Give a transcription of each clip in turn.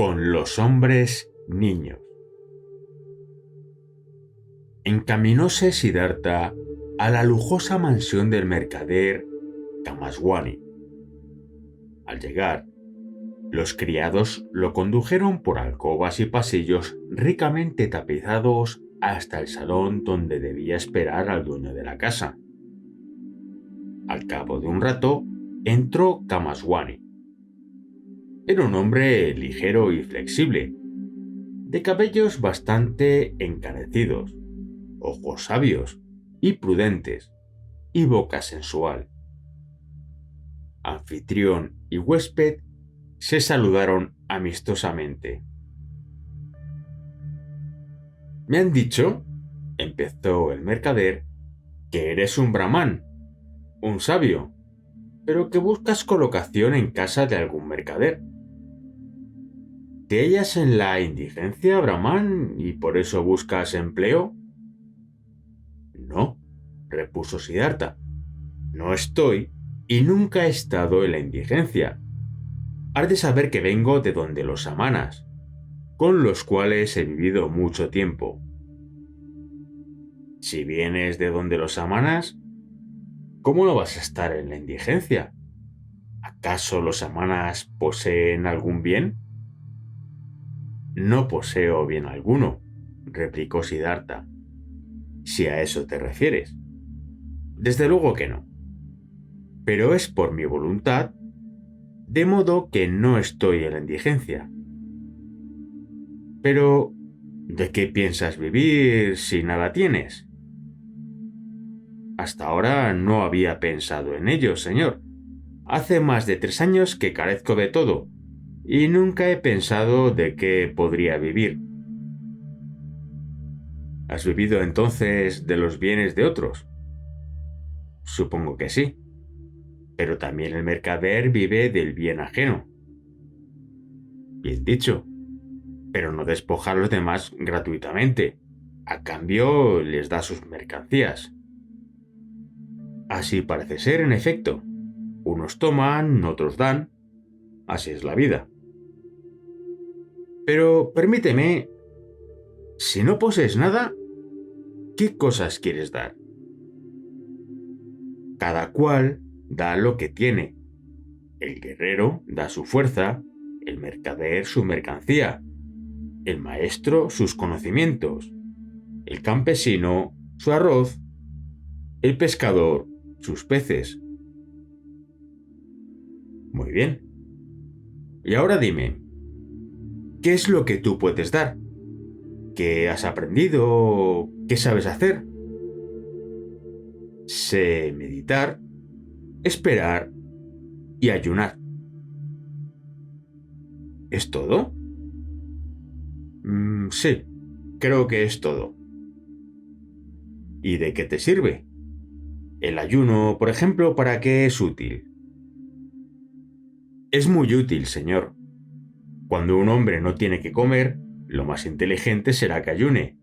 con los hombres niños. Encaminóse Siddhartha a la lujosa mansión del mercader Kamaswami. Al llegar, los criados lo condujeron por alcobas y pasillos ricamente tapizados hasta el salón donde debía esperar al dueño de la casa. Al cabo de un rato, entró Kamaswami. Era un hombre ligero y flexible, de cabellos bastante encanecidos, ojos sabios y prudentes, y boca sensual. Anfitrión y huésped se saludaron amistosamente. «Me han dicho», empezó el mercader, «que eres un brahmán, un sabio, pero que buscas colocación en casa de algún mercader. ¿Te hallas en la indigencia, brahmán, y por eso buscas empleo?» «No», repuso Siddhartha, «no estoy y nunca he estado en la indigencia. Has de saber que vengo de donde los samanas, con los cuales he vivido mucho tiempo». «Si vienes de donde los samanas, ¿cómo no vas a estar en la indigencia? ¿Acaso los samanas poseen algún bien?» «No poseo bien alguno», replicó Siddhartha, «si a eso te refieres. Desde luego que no. Pero es por mi voluntad, de modo que no estoy en la indigencia». «Pero, ¿de qué piensas vivir si nada tienes?» «Hasta ahora no había pensado en ello, señor. Hace más de 3 años que carezco de todo, y nunca he pensado de qué podría vivir». «¿Has vivido entonces de los bienes de otros?» «Supongo que sí. Pero también el mercader vive del bien ajeno». «Bien dicho. Pero no despoja a los demás gratuitamente. A cambio les da sus mercancías». «Así parece ser, en efecto. Unos toman, otros dan. Así es la vida». «Pero permíteme, si no posees nada, ¿qué cosas quieres dar?» «Cada cual da lo que tiene. El guerrero da su fuerza, el mercader su mercancía, el maestro sus conocimientos, el campesino su arroz, el pescador sus peces». «Muy bien. Y ahora dime, ¿qué es lo que tú puedes dar? ¿Qué has aprendido? ¿Qué sabes hacer?» «Sé meditar, esperar y ayunar». «¿Es todo?» Sí, creo que es todo». «¿Y de qué te sirve? El ayuno, por ejemplo, ¿para qué es útil?» «Es muy útil, señor. Cuando un hombre no tiene que comer, lo más inteligente será que ayune.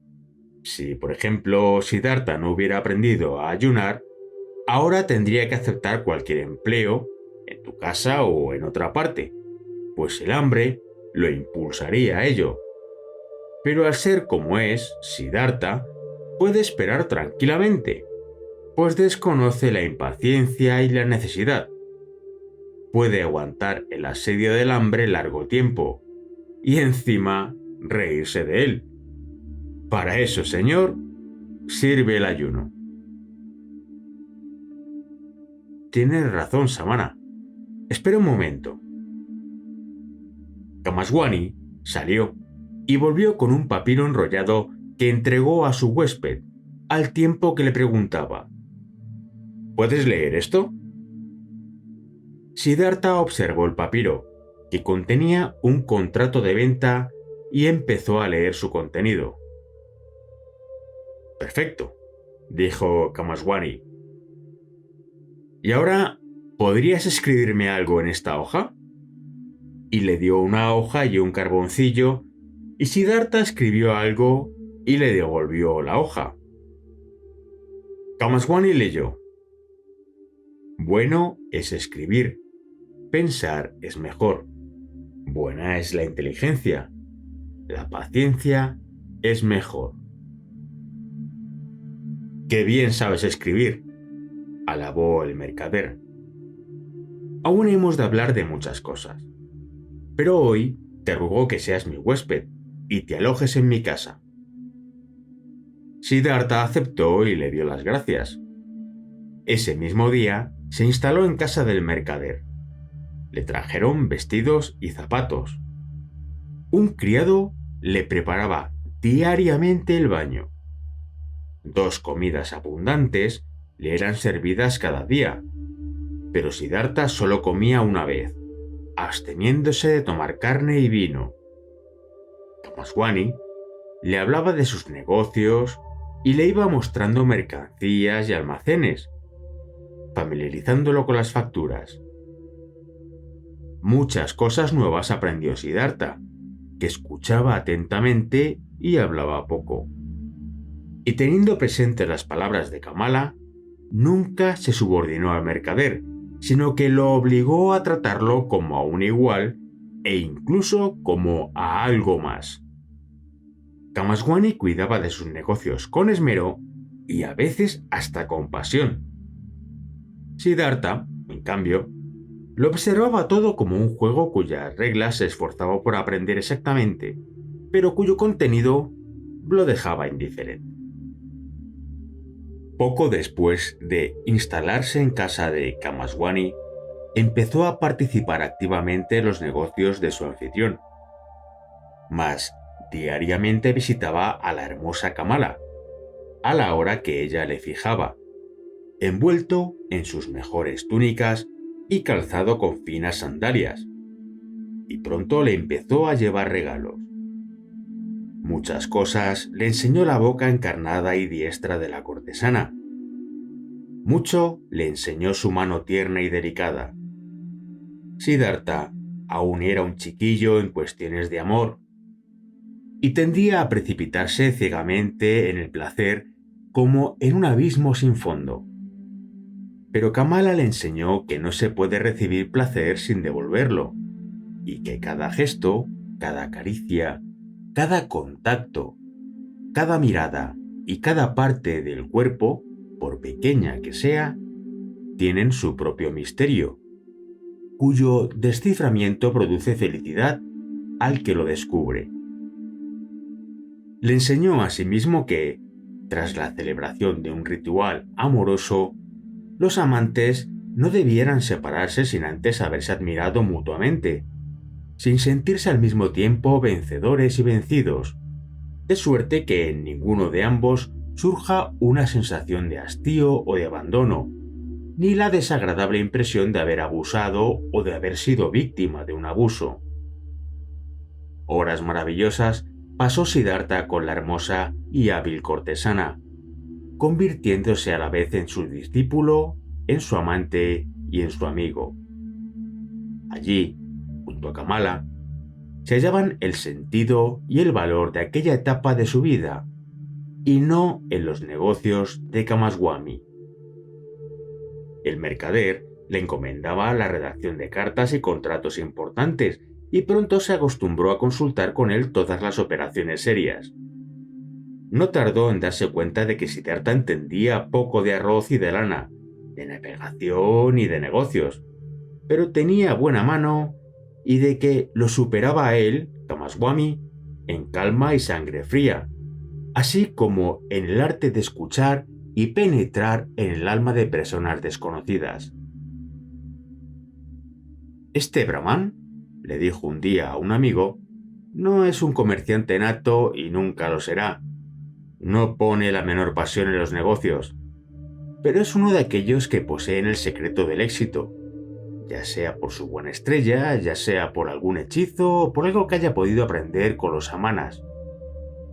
Si, por ejemplo, Siddhartha no hubiera aprendido a ayunar, ahora tendría que aceptar cualquier empleo, en tu casa o en otra parte, pues el hambre lo impulsaría a ello. Pero al ser como es, Siddhartha puede esperar tranquilamente, pues desconoce la impaciencia y la necesidad. Puede aguantar el asedio del hambre largo tiempo, y encima reírse de él. Para eso, señor, sirve el ayuno». «Tienes razón, Samana. Espera un momento». Kamaswami salió y volvió con un papiro enrollado que entregó a su huésped, al tiempo que le preguntaba: «¿Puedes leer esto?» Siddhartha observó el papiro, que contenía un contrato de venta, y empezó a leer su contenido. «Perfecto», dijo Kamaswami. «¿Y ahora podrías escribirme algo en esta hoja?» Y le dio una hoja y un carboncillo, y Siddhartha escribió algo y le devolvió la hoja. Kamaswami leyó: «Bueno es escribir, pensar es mejor. Buena es la inteligencia. La paciencia es mejor. ¡Qué bien sabes escribir!, alabó el mercader. Aún hemos de hablar de muchas cosas, pero hoy te ruego que seas mi huésped y te alojes en mi casa. Siddhartha aceptó y le dio las gracias. Ese mismo día se instaló en casa del mercader. Le trajeron vestidos y zapatos. Un criado le preparaba diariamente el baño. 2 comidas abundantes le eran servidas cada día, pero Siddhartha solo comía una vez, absteniéndose de tomar carne y vino. Kamaswami le hablaba de sus negocios y le iba mostrando mercancías y almacenes, familiarizándolo con las facturas. Muchas cosas nuevas aprendió Siddhartha, que escuchaba atentamente y hablaba poco. Y teniendo presentes las palabras de Kamala, nunca se subordinó al mercader, sino que lo obligó a tratarlo como a un igual e incluso como a algo más. Kamaswami cuidaba de sus negocios con esmero y a veces hasta con pasión. Siddhartha, en cambio, lo observaba todo como un juego cuyas reglas se esforzaba por aprender exactamente, pero cuyo contenido lo dejaba indiferente. Poco después de instalarse en casa de Kamaswami, empezó a participar activamente en los negocios de su anfitrión. Mas diariamente visitaba a la hermosa Kamala, a la hora que ella le fijaba, envuelto en sus mejores túnicas y calzado con finas sandalias, y pronto le empezó a llevar regalos. Muchas cosas le enseñó la boca encarnada y diestra de la cortesana. Mucho le enseñó su mano tierna y delicada. Siddhartha aún era un chiquillo en cuestiones de amor, y tendía a precipitarse ciegamente en el placer como en un abismo sin fondo. Pero Kamala le enseñó que no se puede recibir placer sin devolverlo, y que cada gesto, cada caricia, cada contacto, cada mirada y cada parte del cuerpo, por pequeña que sea, tienen su propio misterio, cuyo desciframiento produce felicidad al que lo descubre. Le enseñó asimismo que, tras la celebración de un ritual amoroso, los amantes no debieran separarse sin antes haberse admirado mutuamente, sin sentirse al mismo tiempo vencedores y vencidos, de suerte que en ninguno de ambos surja una sensación de hastío o de abandono, ni la desagradable impresión de haber abusado o de haber sido víctima de un abuso. Horas maravillosas pasó Siddhartha con la hermosa y hábil cortesana, convirtiéndose a la vez en su discípulo, en su amante y en su amigo. Allí, junto a Kamala, se hallaban el sentido y el valor de aquella etapa de su vida, y no en los negocios de Kamaswami. El mercader le encomendaba la redacción de cartas y contratos importantes, y pronto se acostumbró a consultar con él todas las operaciones serias. No tardó en darse cuenta de que Siddhartha entendía poco de arroz y de lana, de navegación y de negocios, pero tenía buena mano y de que lo superaba a él, Kamaswami, en calma y sangre fría, así como en el arte de escuchar y penetrar en el alma de personas desconocidas. Este Brahman, le dijo un día a un amigo, no es un comerciante nato y nunca lo será. No pone la menor pasión en los negocios, pero es uno de aquellos que poseen el secreto del éxito, ya sea por su buena estrella, ya sea por algún hechizo o por algo que haya podido aprender con los amanas.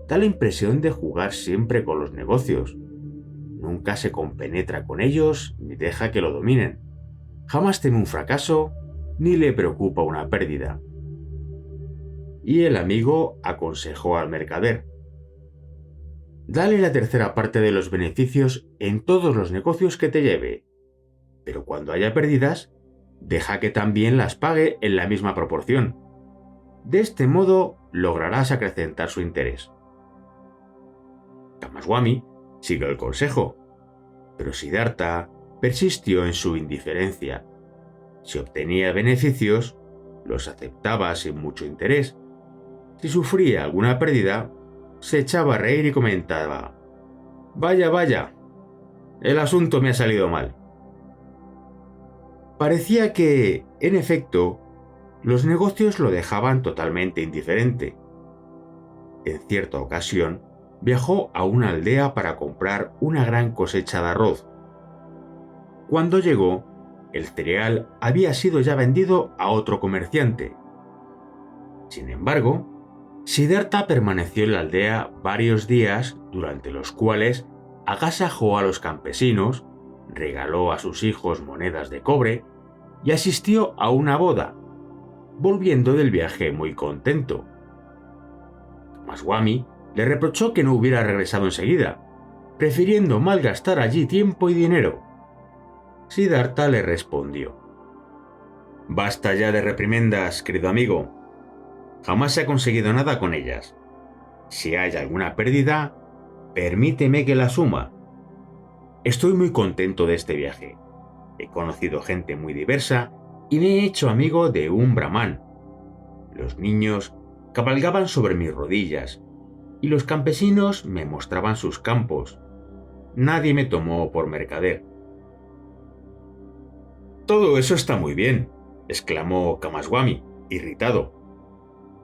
Da la impresión de jugar siempre con los negocios. Nunca se compenetra con ellos ni deja que lo dominen. Jamás teme un fracaso ni le preocupa una pérdida. Y el amigo aconsejó al mercader: dale la tercera parte de los beneficios en todos los negocios que te lleve, pero cuando haya pérdidas, deja que también las pague en la misma proporción. De este modo lograrás acrecentar su interés. Kamaswami siguió el consejo, pero Siddhartha persistió en su indiferencia. Si obtenía beneficios, los aceptaba sin mucho interés. Si sufría alguna pérdida, se echaba a reír y comentaba: «Vaya, vaya, el asunto me ha salido mal». Parecía que, en efecto, los negocios lo dejaban totalmente indiferente. En cierta ocasión, viajó a una aldea para comprar una gran cosecha de arroz. Cuando llegó, el cereal había sido ya vendido a otro comerciante. Sin embargo, Siddhartha permaneció en la aldea varios días, durante los cuales agasajó a los campesinos, regaló a sus hijos monedas de cobre y asistió a una boda, volviendo del viaje muy contento. Kamaswami le reprochó que no hubiera regresado enseguida, prefiriendo malgastar allí tiempo y dinero. Siddhartha le respondió: «Basta ya de reprimendas, querido amigo. Jamás se ha conseguido nada con ellas. Si hay alguna pérdida, permíteme que la asuma. Estoy muy contento de este viaje. He conocido gente muy diversa y me he hecho amigo de un brahmán. Los niños cabalgaban sobre mis rodillas y los campesinos me mostraban sus campos. Nadie me tomó por mercader». «Todo eso está muy bien», exclamó Kamaswami, irritado.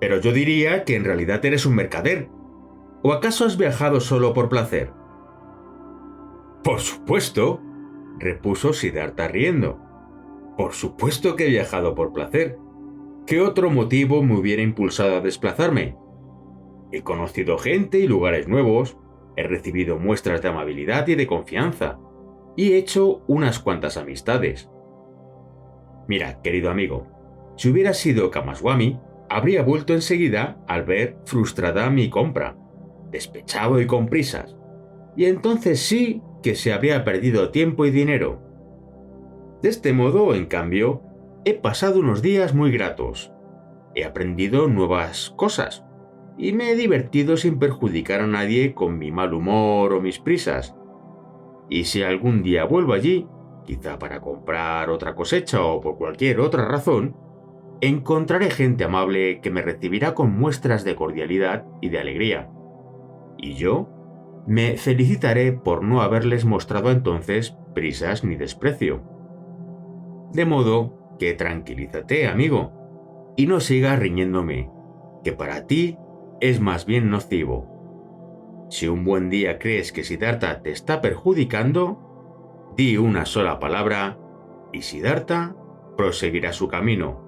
«Pero yo diría que en realidad eres un mercader. ¿O acaso has viajado solo por placer?». «Por supuesto», repuso Siddhartha riendo. «Por supuesto que he viajado por placer. ¿Qué otro motivo me hubiera impulsado a desplazarme? He conocido gente y lugares nuevos, he recibido muestras de amabilidad y de confianza, y he hecho unas cuantas amistades. Mira, querido amigo, si hubiera sido Kamaswami, habría vuelto enseguida al ver frustrada mi compra, despechado y con prisas, y entonces sí que se habría perdido tiempo y dinero. De este modo, en cambio, he pasado unos días muy gratos. He aprendido nuevas cosas y me he divertido sin perjudicar a nadie con mi mal humor o mis prisas. Y si algún día vuelvo allí, quizá para comprar otra cosecha o por cualquier otra razón, encontraré gente amable que me recibirá con muestras de cordialidad y de alegría. Y yo me felicitaré por no haberles mostrado entonces prisas ni desprecio. De modo que tranquilízate, amigo, y no sigas riñéndome, que para ti es más bien nocivo. Si un buen día crees que Siddhartha te está perjudicando, di una sola palabra y Siddhartha proseguirá su camino.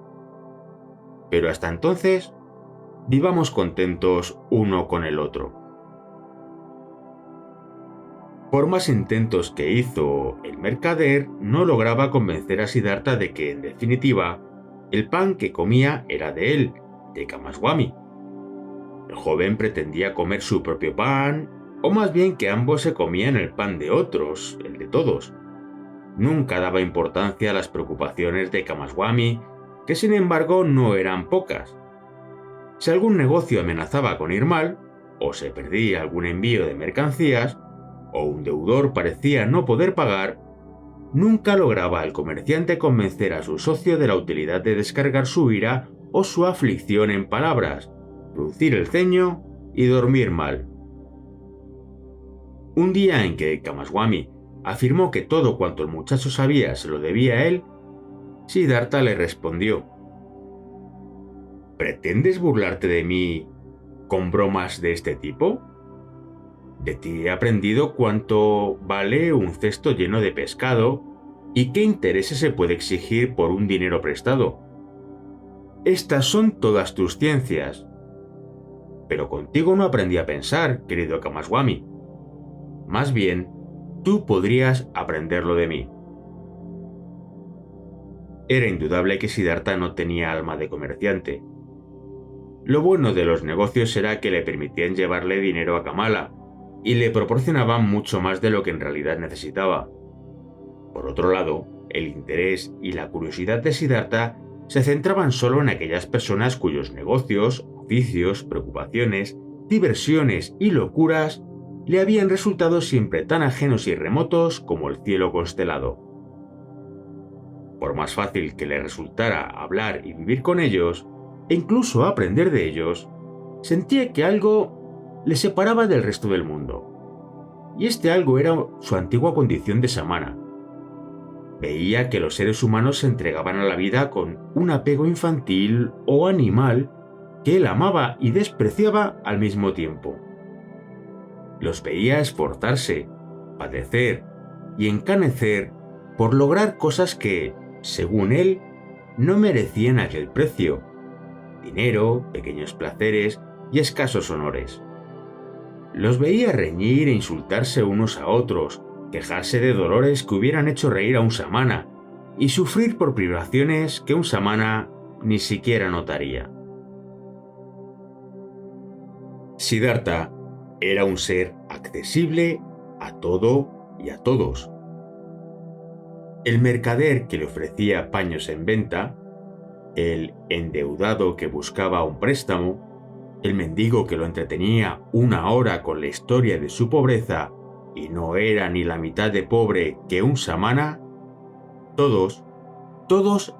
Pero hasta entonces, vivamos contentos uno con el otro». Por más intentos que hizo, el mercader no lograba convencer a Siddhartha de que, en definitiva, el pan que comía era de él, de Kamaswami. El joven pretendía comer su propio pan, o más bien que ambos se comían el pan de otros, el de todos. Nunca daba importancia a las preocupaciones de Kamaswami, que sin embargo no eran pocas. Si algún negocio amenazaba con ir mal, o se perdía algún envío de mercancías, o un deudor parecía no poder pagar, nunca lograba el comerciante convencer a su socio de la utilidad de descargar su ira o su aflicción en palabras, fruncir el ceño y dormir mal. Un día en que Kamaswami afirmó que todo cuanto el muchacho sabía se lo debía a él, Siddhartha le respondió: «¿Pretendes burlarte de mí con bromas de este tipo? De ti he aprendido cuánto vale un cesto lleno de pescado y qué intereses se puede exigir por un dinero prestado. Estas son todas tus ciencias. Pero contigo no aprendí a pensar, querido Kamaswami. Más bien, tú podrías aprenderlo de mí». Era indudable que Siddhartha no tenía alma de comerciante. Lo bueno de los negocios era que le permitían llevarle dinero a Kamala, y le proporcionaban mucho más de lo que en realidad necesitaba. Por otro lado, el interés y la curiosidad de Siddhartha se centraban solo en aquellas personas cuyos negocios, oficios, preocupaciones, diversiones y locuras le habían resultado siempre tan ajenos y remotos como el cielo constelado. Por más fácil que le resultara hablar y vivir con ellos, e incluso aprender de ellos, sentía que algo le separaba del resto del mundo. Y este algo era su antigua condición de samana. Veía que los seres humanos se entregaban a la vida con un apego infantil o animal que él amaba y despreciaba al mismo tiempo. Los veía esforzarse, padecer y encanecer por lograr cosas que, según él, no merecían aquel precio: dinero, pequeños placeres y escasos honores. Los veía reñir e insultarse unos a otros, quejarse de dolores que hubieran hecho reír a un samana y sufrir por privaciones que un samana ni siquiera notaría. Siddhartha era un ser accesible a todo y a todos. El mercader que le ofrecía paños en venta, el endeudado que buscaba un préstamo, el mendigo que lo entretenía una hora con la historia de su pobreza y no era ni la mitad de pobre que un samana, todos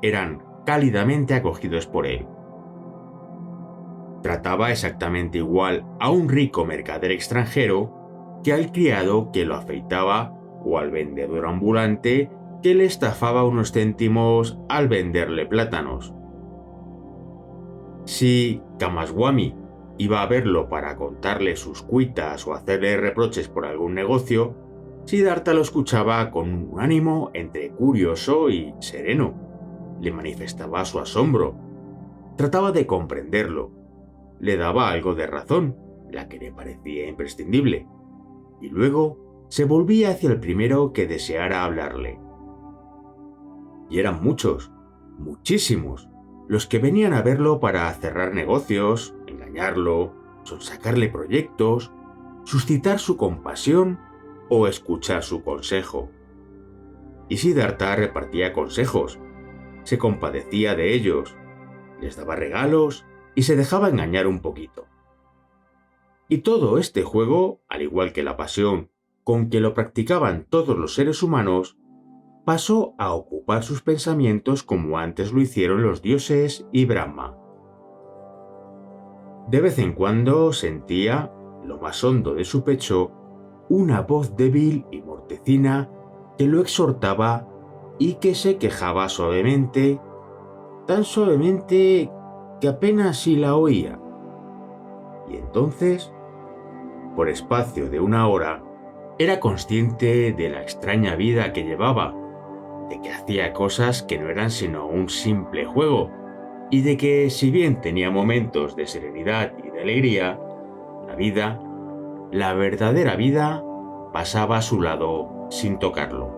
eran cálidamente acogidos por él. Trataba exactamente igual a un rico mercader extranjero que al criado que lo afeitaba o al vendedor ambulante que le estafaba unos céntimos al venderle plátanos. Si Kamaswami iba a verlo para contarle sus cuitas o hacerle reproches por algún negocio, Siddhartha lo escuchaba con un ánimo entre curioso y sereno. Le manifestaba su asombro. Trataba de comprenderlo. Le daba algo de razón, la que le parecía imprescindible, y luego se volvía hacia el primero que deseara hablarle. Y eran muchos, muchísimos, los que venían a verlo para cerrar negocios, engañarlo, sonsacarle proyectos, suscitar su compasión o escuchar su consejo. Y Siddhartha repartía consejos, se compadecía de ellos, les daba regalos y se dejaba engañar un poquito. Y todo este juego, al igual que la pasión con que lo practicaban todos los seres humanos, pasó a ocupar sus pensamientos como antes lo hicieron los dioses y Brahma. De vez en cuando sentía, lo más hondo de su pecho, una voz débil y mortecina que lo exhortaba y que se quejaba suavemente, tan suavemente que apenas si la oía. Y entonces, por espacio de una hora, era consciente de la extraña vida que llevaba, de que hacía cosas que no eran sino un simple juego, y de que, si bien tenía momentos de serenidad y de alegría, la vida, la verdadera vida, pasaba a su lado sin tocarlo.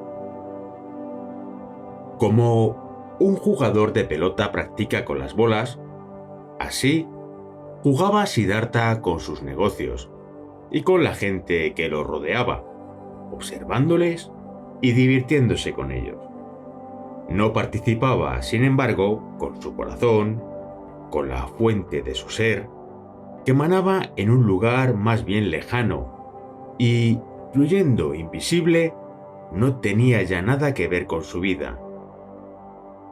Como un jugador de pelota practica con las bolas, así jugaba Siddhartha con sus negocios y con la gente que lo rodeaba, observándoles y divirtiéndose con ellos. No participaba, sin embargo, con su corazón, con la fuente de su ser, que emanaba en un lugar más bien lejano y, fluyendo invisible, no tenía ya nada que ver con su vida.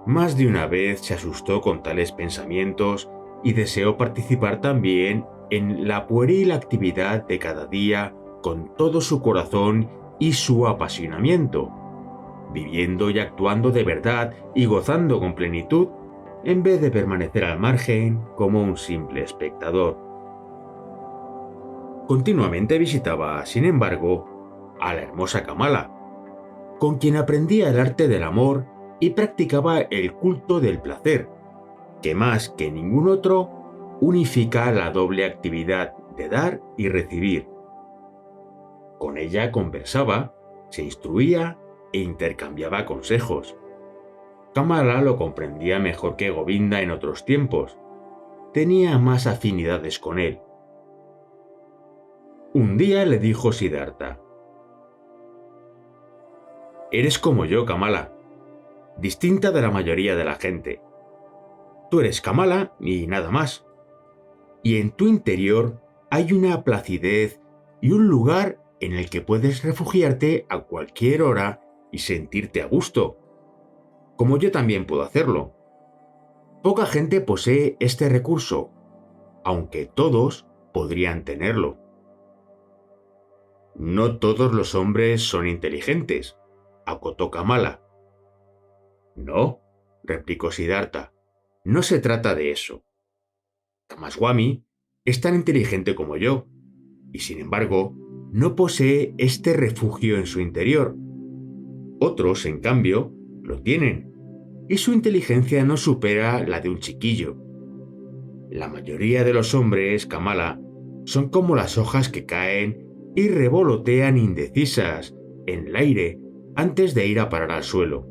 Más de una vez se asustó con tales pensamientos y deseó participar también en la pueril actividad de cada día con todo su corazón y su apasionamiento, viviendo y actuando de verdad y gozando con plenitud, en vez de permanecer al margen como un simple espectador. Continuamente visitaba, sin embargo, a la hermosa Kamala, con quien aprendía el arte del amor y practicaba el culto del placer, que más que ningún otro unifica la doble actividad de dar y recibir. Con ella conversaba, se instruía e intercambiaba consejos. Kamala lo comprendía mejor que Govinda en otros tiempos. Tenía más afinidades con él. Un día le dijo Siddhartha: «Eres como yo, Kamala, distinta de la mayoría de la gente. Tú eres Kamala y nada más. Y en tu interior hay una placidez y un lugar en el que puedes refugiarte a cualquier hora y sentirte a gusto, como yo también puedo hacerlo. Poca gente posee este recurso, aunque todos podrían tenerlo. No todos los hombres son inteligentes, acotó Kamala. No, replicó Siddhartha, no se trata de eso. Ramaswamy es tan inteligente como yo, y sin embargo, no posee este refugio en su interior. Otros, en cambio, lo tienen, y su inteligencia no supera la de un chiquillo. La mayoría de los hombres, Kamala, son como las hojas que caen y revolotean indecisas en el aire antes de ir a parar al suelo.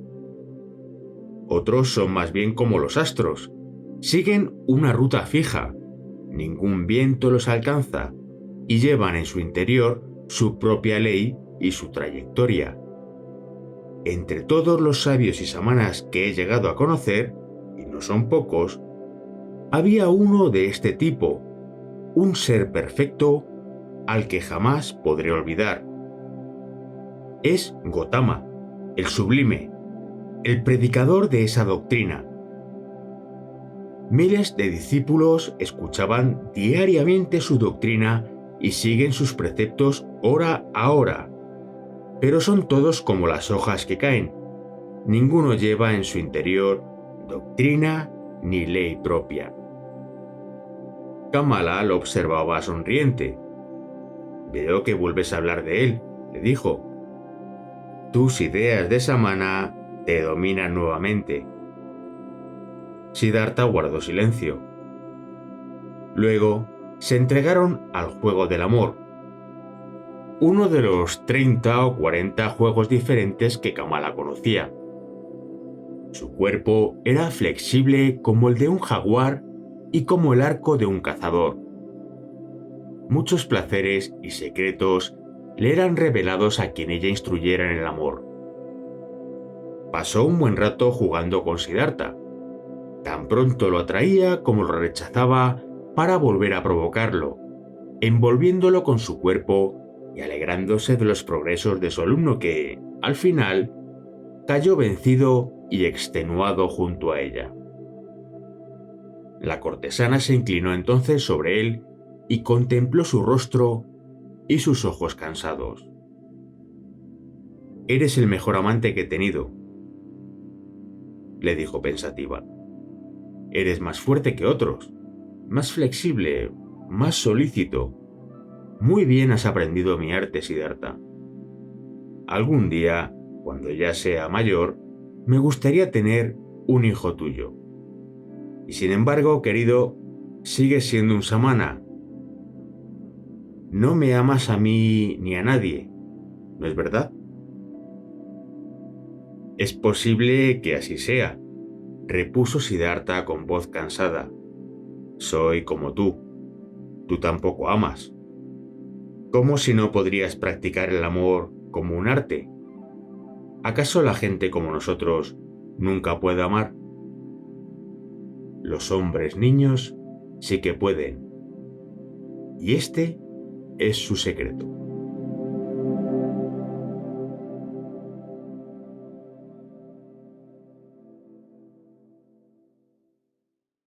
Otros son más bien como los astros, siguen una ruta fija, ningún viento los alcanza y llevan en su interior su propia ley y su trayectoria. Entre todos los sabios y samanas que he llegado a conocer, y no son pocos, había uno de este tipo, un ser perfecto al que jamás podré olvidar. Es Gotama, el sublime, el predicador de esa doctrina. Miles de discípulos escuchaban diariamente su doctrina y siguen sus preceptos hora a hora, pero son todos como las hojas que caen. Ninguno lleva en su interior doctrina ni ley propia. Kamala lo observaba sonriente. Veo que vuelves a hablar de él, le dijo. Tus ideas de samana te dominan nuevamente. Siddhartha guardó silencio. Luego se entregaron al juego del amor, uno de los 30 o 40 juegos diferentes que Kamala conocía. Su cuerpo era flexible como el de un jaguar y como el arco de un cazador. Muchos placeres y secretos le eran revelados a quien ella instruyera en el amor. Pasó un buen rato jugando con Siddhartha. Tan pronto lo atraía como lo rechazaba para volver a provocarlo, envolviéndolo con su cuerpo y alegrándose de los progresos de su alumno que, al final, cayó vencido y extenuado junto a ella. La cortesana se inclinó entonces sobre él y contempló su rostro y sus ojos cansados. Eres el mejor amante que he tenido, le dijo pensativa. Eres más fuerte que otros, más flexible, más solícito. Muy bien has aprendido mi arte, Siddhartha. Algún día, cuando ya sea mayor, me gustaría tener un hijo tuyo. Y sin embargo, querido, sigues siendo un samana. No me amas a mí ni a nadie, ¿no es verdad? Es posible que así sea, repuso Siddhartha con voz cansada. Soy como tú tampoco amas. ¿Cómo si no podrías practicar el amor como un arte? ¿Acaso la gente como nosotros nunca puede amar? Los hombres niños sí que pueden. Y este es su secreto.